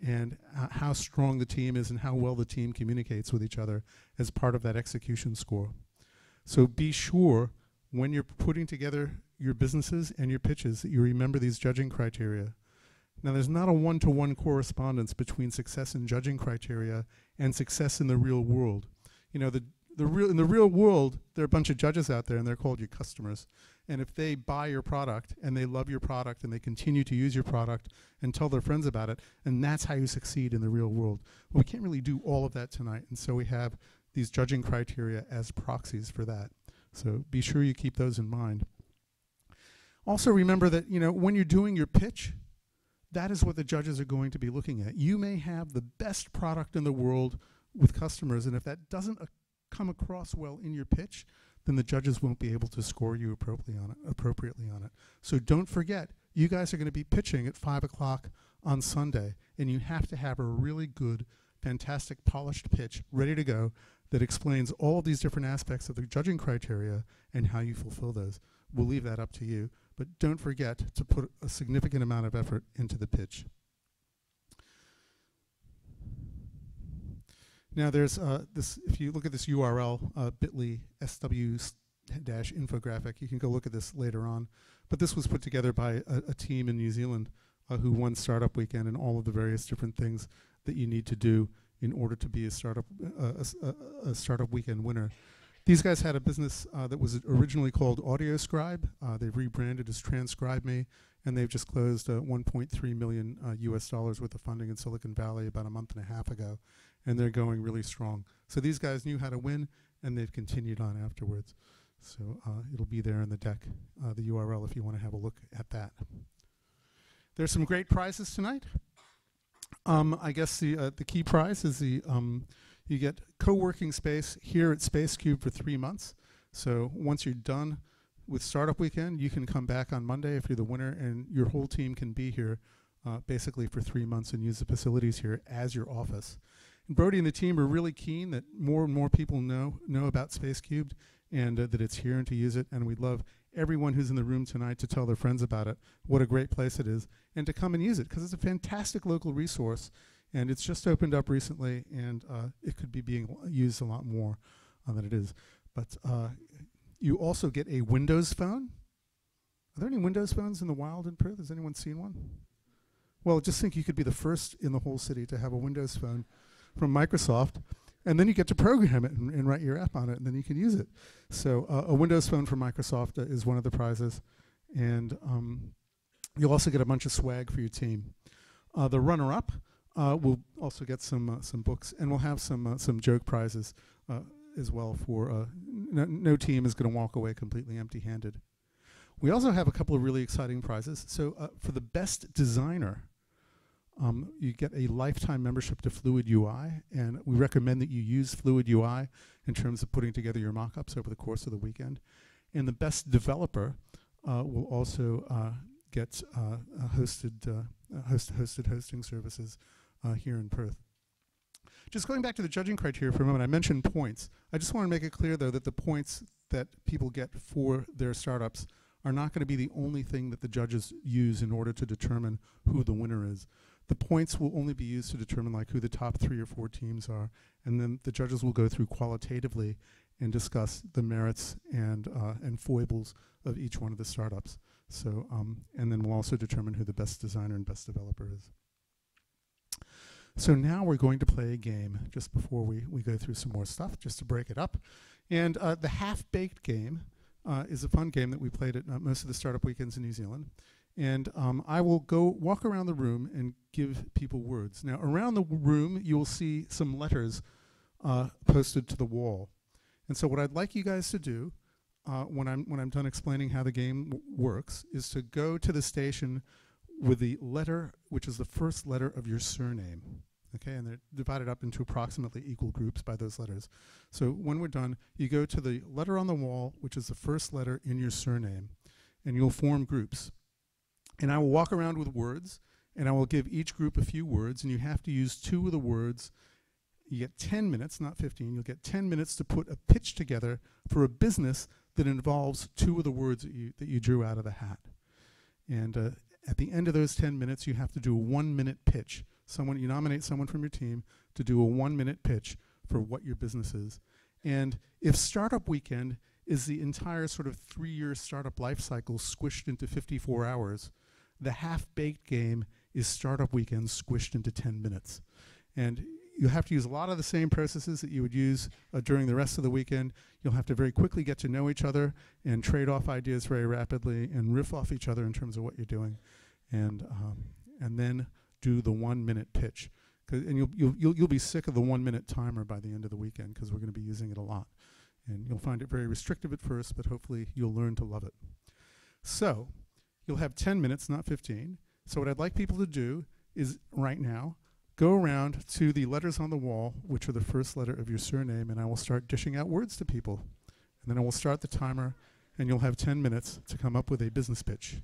and how strong the team is and how well the team communicates with each other as part of that execution score. So be sure when you're putting together your businesses and your pitches that you remember these judging criteria. Now, there's not a one-to-one correspondence between success in judging criteria and success in the real world. You know, in the real world, there are a bunch of judges out there, and they're called your customers. And if they buy your product, and they love your product, and they continue to use your product and tell their friends about it, and that's how you succeed in the real world. Well, we can't really do all of that tonight, and so we have these judging criteria as proxies for that. So be sure you keep those in mind. Also remember that, you know, when you're doing your pitch, that is what the judges are going to be looking at. You may have the best product in the world with customers, and if that doesn't come across well in your pitch, then the judges won't be able to score you appropriately on it. So don't forget, you guys are going to be pitching at 5 o'clock on Sunday, and you have to have a really good, fantastic, polished pitch ready to go that explains all these different aspects of the judging criteria and how you fulfill those. We'll leave that up to you, but don't forget to put a significant amount of effort into the pitch. Now there's this, if you look at this URL, bit.ly SW-infographic, you can go look at this later on. But this was put together by a team in New Zealand who won Startup Weekend and all of the various different things that you need to do in order to be a Startup Weekend winner. These guys had a business that was originally called AudioScribe. They've rebranded as Transcribe Me, and they've just closed $1.3 million US dollars worth of funding in Silicon Valley about a month and a half ago, and they're going really strong. So these guys knew how to win, and they've continued on afterwards. So it'll be there in the deck, the URL, if you want to have a look at that. There's some great prizes tonight. I guess the key prize is you get co-working space here at Space Cube for 3 months. So once you're done with Startup Weekend, you can come back on Monday if you're the winner, and your whole team can be here basically for 3 months and use the facilities here as your office. And Brody and the team are really keen that more and more people know about Space Cubed and that it's here and to use it. And we'd love everyone who's in the room tonight to tell their friends about it, what a great place it is, and to come and use it, because it's a fantastic local resource. And it's just opened up recently, and it could be being used a lot more than it is. But you also get a Windows phone. Are there any Windows phones in the wild in Perth? Has anyone seen one? Well, just think you could be the first in the whole city to have a Windows phone from Microsoft, and then you get to program it and write your app on it, and then you can use it. So a Windows phone from Microsoft is one of the prizes. And you'll also get a bunch of swag for your team. The runner-up we'll also get some books, and we'll have some joke prizes as well. For no team is going to walk away completely empty-handed. We also have a couple of really exciting prizes. So for the best designer, you get a lifetime membership to Fluid UI, and we recommend that you use Fluid UI in terms of putting together your mock-ups over the course of the weekend. And the best developer will also get hosted hosting services here in Perth. Just going back to the judging criteria for a moment, I mentioned points. I just want to make it clear, though, that the points that people get for their startups are not going to be the only thing that the judges use in order to determine who the winner is. The points will only be used to determine like who the top 3 or 4 teams are, and then the judges will go through qualitatively and discuss the merits and foibles of each one of the startups. So, and then we'll also determine who the best designer and best developer is. So now we're going to play a game just before we go through some more stuff, just to break it up. And the half-baked game is a fun game that we played at most of the startup weekends in New Zealand. And I will go walk around the room and give people words. Now, around the room, you will see some letters posted to the wall. And so what I'd like you guys to do when I'm done explaining how the game works is to go to the station with the letter, which is the first letter of your surname. Okay, and they're divided up into approximately equal groups by those letters. So when we're done, you go to the letter on the wall, which is the first letter in your surname, and you'll form groups. And I will walk around with words, and I will give each group a few words, and you have to use 2 of the words. You get 10 minutes, not 15. You'll get 10 minutes to put a pitch together for a business that involves 2 of the words that you drew out of the hat. And at the end of those 10 minutes, you have to do a 1-minute pitch You nominate someone from your team to do a 1-minute pitch for what your business is. And if Startup Weekend is the entire sort of 3-year startup life cycle squished into 54 hours, the half-baked game is Startup Weekend squished into 10 minutes. And you have to use a lot of the same processes that you would use during the rest of the weekend. You'll have to very quickly get to know each other and trade off ideas very rapidly and riff off each other in terms of what you're doing, and then do the 1-minute pitch. And you'll be sick of the 1-minute timer by the end of the weekend, because we're going to be using it a lot. And you'll find it very restrictive at first, but hopefully you'll learn to love it. So you'll have 10 minutes, not 15. So what I'd like people to do is right now go around to the letters on the wall, which are the first letter of your surname, and I will start dishing out words to people. And then I will start the timer, and you'll have 10 minutes to come up with a business pitch.